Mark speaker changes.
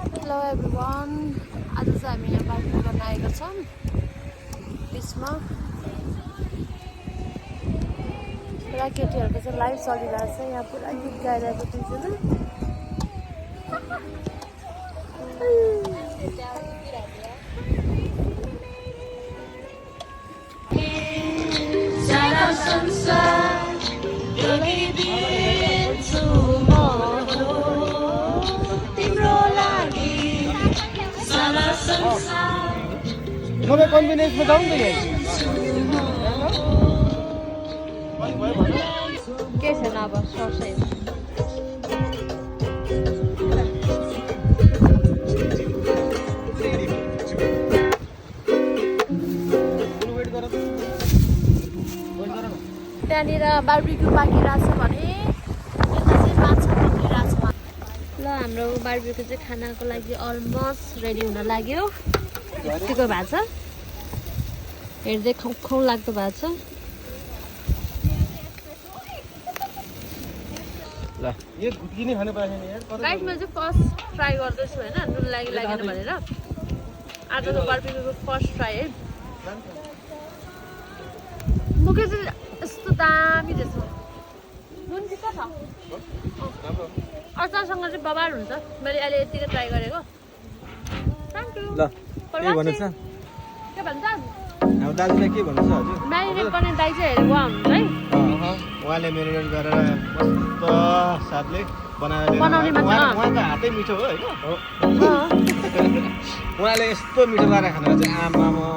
Speaker 1: Hello everyone, आज चाहिँ हामी यहाँ बार्बेक्यू गर्न आएका छौँ बिचमा। पुरा केटीहरूको चाहिँ लाइभ चलिरहेको छ यहाँ, पुरा गीत गाइरहेको दुईजना।
Speaker 2: तपाईँ कन्भिनियन्समा जाउँ न
Speaker 1: के छैन अब सोच्दै त्यहाँनिर बार्बेक्यू पाकिरहेछ भने यता चाहिँ माछा पकिरहेछ। ल हाम्रो बार्बेक्यू चाहिँ खानाको लागि अलमोस्ट रेडी हुन लाग्यो। यतिको भएको छ, हेर्दै खाउ लाग्दो भएको छ। गाइस मैले चाहिँ फर्स्ट ट्राई गर्दैछु होइन, नुन लागेन भनेर। आजको बार्बेक्यूको फर्स्ट ट्राई है। मुखे चाहिँ यस्तो दामी रहेछ। नुन चाहिँ कहाँ छ? अचारसँग चाहिँ बबार हुन्छ। मैले अहिले यतिकै ट्राई गरेको। Thank you. के भन्छ? के भन्छ?
Speaker 2: अब दाजुले के भन्नु छ हजुर?
Speaker 1: म्यारिनेट गर्ने दाइ चाहिँ हेरेर उहाँ हुनुहुन्छ है।
Speaker 2: उहाँले मेरिनेट गरेर मस्त साथले
Speaker 1: बनाउने मान्छे।
Speaker 2: उहाँको हातै मिठो हो होइन? उहाँले यस्तो मिठो गरेर खानु चाहिँ आमामा